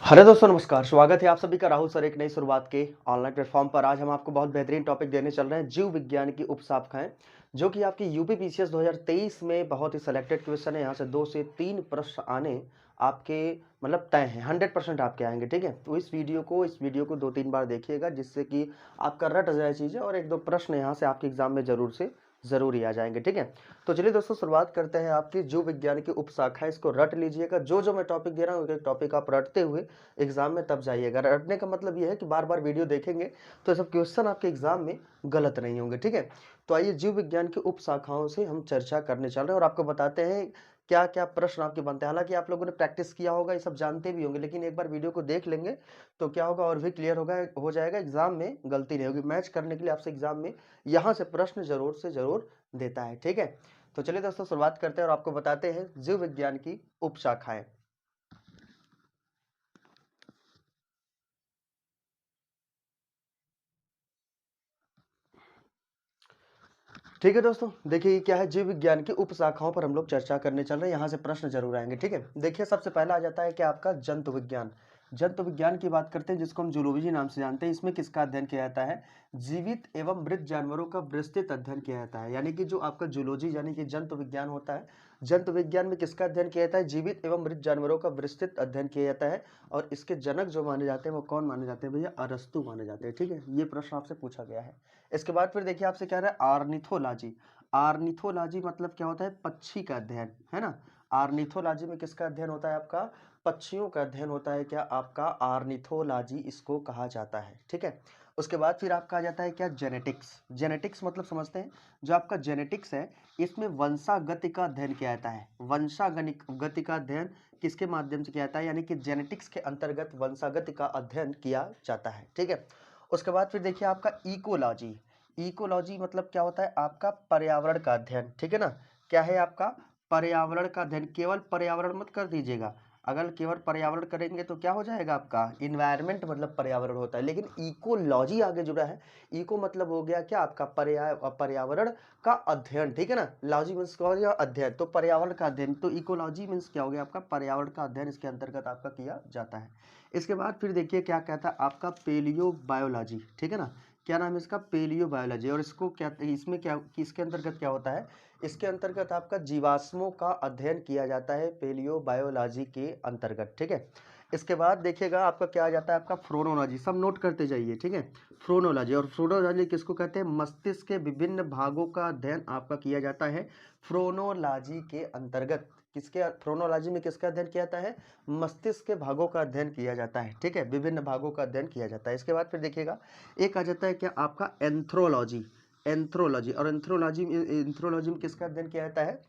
Hello दोस्तों नमस्कार, स्वागत है आप सभी का राहुल सर एक नई शुरुआत के ऑनलाइन प्लेटफॉर्म पर। आज हम आपको बहुत बेहतरीन टॉपिक देने चल रहे हैं, जीव विज्ञान की उपशाखाएं, जो कि आपकी यूपी पीसीएस 2023 में बहुत ही सिलेक्टेड क्वेश्चन है। यहाँ से 2 से 3 प्रश्न आने आपके मतलब तय हैं, 100% आपके आएंगे। ठीक है, तो इस वीडियो को 2-3 बार देखिएगा, जिससे कि आपका रट जाए चीज़ें और 1-2 प्रश्न यहाँ से आपके एग्जाम में ज़रूर ही आ जाएंगे। ठीक है, तो चलिए दोस्तों शुरुआत करते हैं। आपकी जीव विज्ञान की उपशाखा है, इसको रट लीजिएगा। जो मैं टॉपिक दे रहा हूँ, एक टॉपिक आप रटते हुए एग्जाम में तब जाइएगा। रटने का मतलब ये है कि बार बार वीडियो देखेंगे तो सब क्वेश्चन आपके एग्जाम में गलत नहीं होंगे। ठीक है, तो आइए जीव विज्ञान की उप शाखाओं से हम चर्चा करने चल रहे हैं और आपको बताते हैं क्या क्या प्रश्न आपके बनते हैं। हालांकि आप लोगों ने प्रैक्टिस किया होगा, ये सब जानते भी होंगे, लेकिन एक बार वीडियो को देख लेंगे तो क्या होगा और भी क्लियर हो जाएगा। एग्जाम में गलती नहीं होगी। मैच करने के लिए आपसे एग्जाम में यहाँ से प्रश्न जरूर से जरूर देता है। ठीक है, तो चलिए दोस्तों शुरुआत करते हैं और आपको बताते हैं जीव विज्ञान की उप शाखाएं। ठीक है दोस्तों, देखिए ये क्या है, जीव विज्ञान की उप शाखाओं पर हम लोग चर्चा करने चल रहे हैं। यहाँ से प्रश्न जरूर आएंगे। ठीक है, देखिए सबसे पहला आ जाता है कि आपका जंतु विज्ञान। जंतु विज्ञान की बात करते हैं, जिसको हम जूलॉजी नाम से जानते हैं। इसमें किसका अध्ययन किया जाता है? जीवित एवं मृत जानवरों का विस्तृत अध्ययन किया जाता है। यानी कि जो आपका जूलॉजी यानी कि जंतु विज्ञान होता है, जंतु विज्ञान में किसका अध्ययन किया जाता है? जीवित एवं मृत जानवरों का विस्तृत अध्ययन किया जाता है। और इसके जनक जो माने जाते हैं वो कौन माने जाते हैं भैया? अरस्तु माने जाते हैं। ठीक है, ये प्रश्न आपसे पूछा गया है। इसके बाद फिर देखिए आपसे कह रहा है आर्निथोलॉजी। आर्निथोलॉजी मतलब क्या होता है? पक्षी का अध्ययन, है ना। आर्निथोलॉजी में किसका अध्ययन होता है? आपका पक्षियों का अध्ययन होता है। क्या आपका आर्निथोलॉजी इसको कहा जाता है। ठीक है, उसके बाद फिर आपका आ जाता है क्या? जेनेटिक्स। जेनेटिक्स मतलब समझते हैं, जो आपका जेनेटिक्स है इसमें वंशागति का अध्ययन किया जाता है। वंशागति का अध्ययन किसके माध्यम से किया जाता है? यानी कि जेनेटिक्स के अंतर्गत वंशागति का अध्ययन किया जाता है। ठीक है, उसके बाद फिर देखिए आपका इकोलॉजी। इकोलॉजी मतलब क्या होता है? आपका पर्यावरण का अध्ययन। ठीक है ना, क्या है आपका? पर्यावरण का अध्ययन। केवल पर्यावरण मत कर दीजिएगा, अगर केवल पर्यावरण करेंगे तो क्या हो जाएगा आपका? इन्वायरमेंट मतलब पर्यावरण होता है, लेकिन इकोलॉजी आगे जुड़ा है। इको मतलब हो गया क्या? आपका पर्यावरण का अध्ययन। ठीक है ना, लॉजी मीन्स क्या हो गया? अध्ययन, तो पर्यावरण का अध्ययन, तो इकोलॉजी मीन्स क्या हो गया? आपका पर्यावरण का अध्ययन इसके अंतर्गत आपका किया जाता है। इसके बाद फिर देखिए क्या कहता है आपका? Paleo biology. ठीक है ना, क्या नाम है इसका? Paleo biology. और इसको क्या, इसमें क्या, इसके अंतर्गत क्या होता है? इसके अंतर्गत आपका जीवाश्मों का अध्ययन किया जाता है पेलियो बायोलॉजी के अंतर्गत। ठीक है, इसके बाद देखिएगा आपका क्या आ जाता है? आपका फ्रोनोलॉजी। सब नोट करते जाइए। ठीक है, फ्रोनोलॉजी। और फ्रोनोलॉजी किसको कहते हैं? मस्तिष्क के विभिन्न भागों का अध्ययन आपका किया जाता है फ्रोनोलॉजी के अंतर्गत। किसके? फ्रोनोलॉजी में किसका अध्ययन किया जाता है? मस्तिष्क के भागों का अध्ययन किया जाता है। ठीक है, विभिन्न भागों का अध्ययन किया जाता है। इसके बाद फिर देखिएगा एक आ जाता है क्या? आपका एंथ्रोलॉजी। एंथ्रोलॉजी, और एंथ्रोलॉजी में किसका अध्ययन किया जाता है?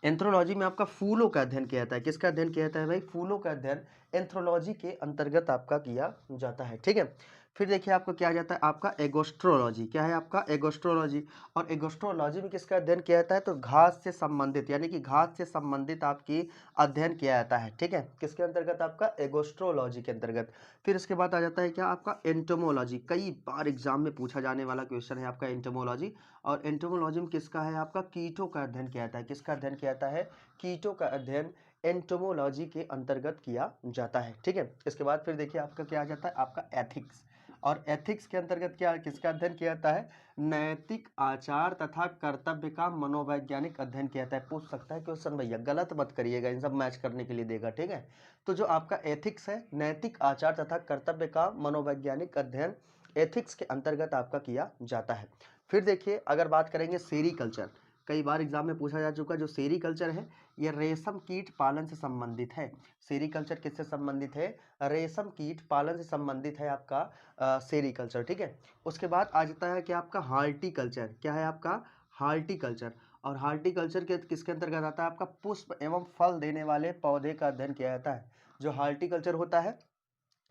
एंथ्रोलॉजी में आपका फूलों का अध्ययन किया जाता है। किसका अध्ययन किया जाता है भाई? फूलों का अध्ययन एंथ्रोलॉजी के अंतर्गत आपका किया जाता है। ठीक है, फिर देखिए आपका क्या आ जाता है? आपका एगोस्ट्रोलॉजी। क्या है आपका? एगोस्ट्रोलॉजी। और एगोस्ट्रोलॉजी में किसका अध्ययन किया जाता है? तो घास से संबंधित, यानी कि घास से संबंधित आपकी अध्ययन किया जाता है। ठीक है, किसके अंतर्गत? आपका एगोस्ट्रोलॉजी के अंतर्गत। फिर इसके बाद आ जाता है क्या? आपका एंटोमोलॉजी। कई बार एग्जाम में पूछा जाने वाला क्वेश्चन है आपका एंटोमोलॉजी। और एंटोमोलॉजी में किसका है? आपका कीटों का अध्ययन किया जाता है। किसका अध्ययन किया जाता है? कीटों का अध्ययन एंटोमोलॉजी के अंतर्गत किया जाता है। ठीक है, इसके बाद फिर देखिए आपका क्या आ जाता है? आपका एथिक्स। और एथिक्स के अंतर्गत क्या, किसका अध्ययन किया जाता है? नैतिक आचार तथा कर्तव्य का मनोवैज्ञानिक अध्ययन किया जाता है। पूछ सकता है क्वेश्चन भैया, गलत मत करिएगा, इन सब मैच करने के लिए देगा। ठीक है, तो जो आपका एथिक्स है, नैतिक आचार तथा कर्तव्य का मनोवैज्ञानिक अध्ययन एथिक्स के अंतर्गत आपका किया जाता है। फिर देखिए अगर बात करेंगे सेरीकल्चर, कई बार एग्जाम में पूछा जा चुका। जो सेरीकल्चर है ये रेशम कीट पालन से संबंधित है। सेरीकल्चर किससे संबंधित है? रेशम कीट पालन से संबंधित है आपका सेरीकल्चर। ठीक है, उसके बाद आ जाता है कि आपका हार्टिकल्चर। क्या है आपका? हार्टिकल्चर। और हार्टिकल्चर के किसके अंतर्गत आता है? आपका पुष्प एवं फल देने वाले पौधे का अध्ययन किया जाता है। जो हार्टिकल्चर होता है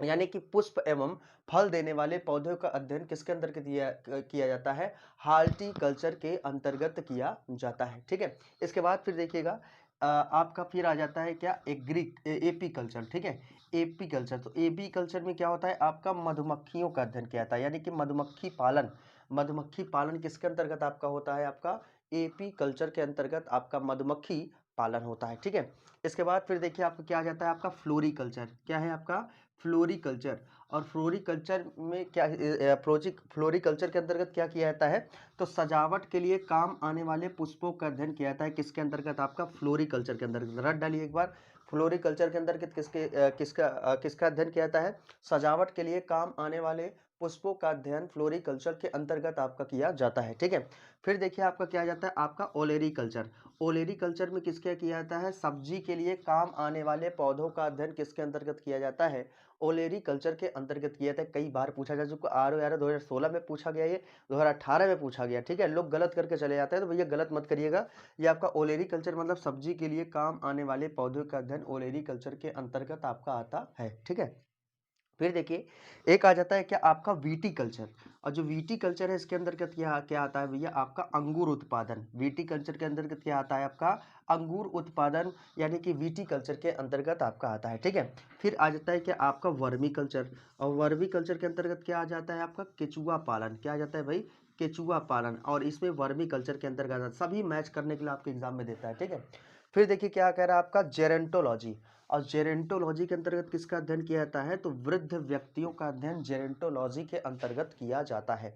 यानी कि पुष्प एवं फल देने वाले पौधों का अध्ययन किसके अंतर्गत किया जाता है? हार्टिकल्चर के अंतर्गत किया जाता है। ठीक है, इसके बाद फिर देखिएगा आपका फिर आ जाता है क्या? AP culture. ठीक है, एपी कल्चर। तो एपी कल्चर में क्या होता है? आपका मधुमक्खियों का अध्ययन किया जाता है, यानी कि मधुमक्खी पालन। मधुमक्खी पालन किसके अंतर्गत आपका होता है? आपका एपी कल्चर के अंतर्गत आपका मधुमक्खी पालन होता है, ठीक है। इसके बाद फिर देखिए आपका क्या आ जाता है, आपका फ्लोरीकल्चर। क्या है आपका फ्लोरीकल्चर। और फ्लोरीकल्चर में क्या फ्लोरीकल्चर के अंतर्गत क्या किया जाता है, तो सजावट के लिए काम आने वाले पुष्पों का अध्ययन किया जाता है। किसके अंतर्गत, आपका फ्लोरीकल्चर के अंतर्गत। रट डालिए एक बार, फ्लोरीकल्चर के अंतर्गत किसका अध्ययन किया जाता है, सजावट के लिए काम आने वाले पुष्पों का अध्ययन फ्लोरीकल्चर के अंतर्गत आपका किया जाता है, ठीक है। फिर देखिए आपका क्या आ जाता है, आपका ओलेरीकल्चर। ओलेरीकल्चर में किसके किया जाता है, सब्जी के लिए काम आने वाले पौधों का अध्ययन किसके अंतर्गत किया जाता है, ओलेरीकल्चर के अंतर्गत किया जाता है। कई बार पूछा जा चुका, RO 2016 में पूछा गया, ये 2018 में पूछा गया, ठीक है। लोग गलत करके चले जाते हैं, तो भैया गलत मत करिएगा। ये आपका ओलेरीकल्चर मतलब सब्जी के लिए काम आने वाले पौधों का अध्ययन ओलेरीकल्चर के अंतर्गत आपका आता है, ठीक है। फिर देखिए एक आ जाता है क्या, आपका विटीकल्चर। और जो विटीकल्चर है इसके अंतर्गत क्या क्या आता है भैया, आपका अंगूर उत्पादन। विटीकल्चर के अंतर्गत क्या आता है, आपका अंगूर उत्पादन, यानी कि विटीकल्चर के अंतर्गत आपका आता है, ठीक है। फिर आ जाता है क्या, आपका वर्मी कल्चर। और वर्मी कल्चर के अंतर्गत क्या आ जाता है, आपका केचुआ पालन। क्या आ जाता है भाई, केचुआ पालन। और इसमें वर्मी कल्चर के अंतर्गत आता है। सभी मैच करने के लिए आपके एग्जाम में देता है, ठीक है। फिर देखिए क्या कह रहा है, आपका जेरेंटोलॉजी। और जेरेंटोलॉजी के अंतर्गत किसका अध्ययन किया जाता है, तो वृद्ध व्यक्तियों का अध्ययन जेरेंटोलॉजी के अंतर्गत किया जाता है।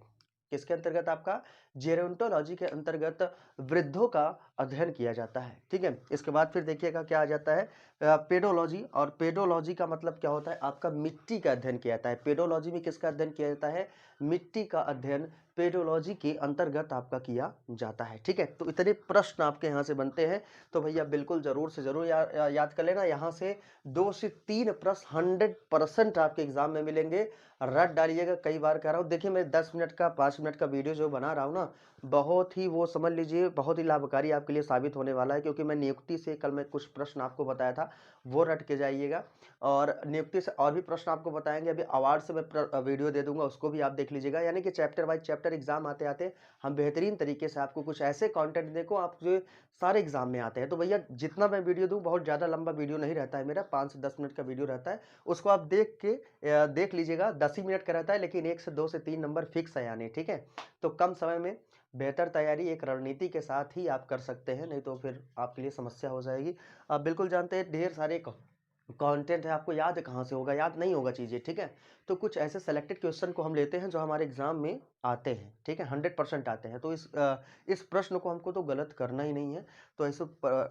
किसके अंतर्गत, आपका जेरोंटोलॉजी के अंतर्गत वृद्धों का अध्ययन किया जाता है, ठीक है। इसके बाद फिर देखिएगा क्या आ जाता है, पेडोलॉजी। और पेडोलॉजी का मतलब क्या होता है, आपका मिट्टी का अध्ययन किया जाता है। पेडोलॉजी में किसका अध्ययन किया जाता है, मिट्टी का अध्ययन पेडोलॉजी के अंतर्गत आपका किया जाता है, ठीक है। तो इतने प्रश्न आपके यहाँ से बनते हैं, तो भैया बिल्कुल जरूर से जरूर याद कर लेना। यहाँ से 2 से 3 प्रश्न 100% आपके एग्जाम में मिलेंगे। रट डालिएगा, कई बार कह रहा हूँ। देखिए मैं 10 मिनट का 5 मिनट का वीडियो जो बना रहा हूँ ना, बहुत ही वो समझ लीजिए बहुत ही लाभकारी आपके लिए साबित होने वाला है, क्योंकि मैं नियुक्ति से कल मैं कुछ प्रश्न आपको बताया था, वो रट के जाइएगा। और नियुक्ति से और भी प्रश्न आपको बताएंगे। अभी अवार्ड से मैं वीडियो दे दूंगा, उसको भी आप देख लीजिएगा। यानी कि चैप्टर वाइज चैप्टर एग्जाम आते आते हम बेहतरीन तरीके से आपको कुछ ऐसे कंटेंट देखो आप जो सारे एग्जाम में आते हैं। तो भैया जितना मैं वीडियो दूं, बहुत ज़्यादा लंबा वीडियो नहीं रहता है मेरा, 5 से 10 मिनट का वीडियो रहता है। उसको आप देख लीजिएगा। 10 ही मिनट का रहता है, लेकिन 1 से 2 से 3 नंबर फिक्स है आने, ठीक है। तो कम समय में बेहतर तैयारी एक रणनीति के साथ ही आप कर सकते हैं, नहीं तो फिर आपके लिए समस्या हो जाएगी। आप बिल्कुल जानते हैं ढेर सारे कंटेंट है, आपको याद कहाँ से होगा, याद नहीं होगा चीज़ें, ठीक है। तो कुछ ऐसे सेलेक्टेड क्वेश्चन को हम लेते हैं जो हमारे एग्जाम में आते हैं, ठीक है, 100% आते हैं। तो इस प्रश्न को हमको तो गलत करना ही नहीं है। तो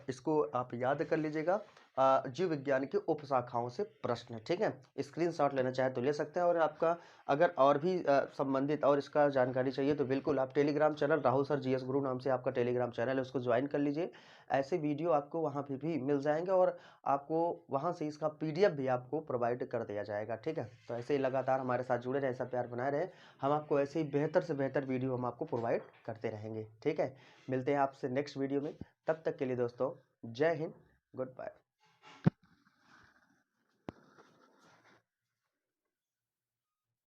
इसको आप याद कर लीजिएगा। जीव विज्ञान की उपशाखाओं से प्रश्न, ठीक है। स्क्रीनशॉट लेना चाहे तो ले सकते हैं। और आपका अगर और भी संबंधित और इसका जानकारी चाहिए तो बिल्कुल आप Telegram channel Rahul sir GS गुरु नाम से आपका टेलीग्राम चैनल है, उसको ज्वाइन कर लीजिए। ऐसे वीडियो आपको वहाँ पे भी मिल जाएंगे, और आपको वहाँ से इसका PDF भी आपको प्रोवाइड कर दिया जाएगा, ठीक है। तो ऐसे ही लगातार हमारे साथ जुड़े रहे, ऐसा प्यार बनाए रहे। हम आपको ऐसे ही बेहतर से बेहतर वीडियो हम आपको प्रोवाइड करते रहेंगे, ठीक है। मिलते हैं आपसे नेक्स्ट वीडियो में, तब तक के लिए दोस्तों जय हिंद, गुड बाय।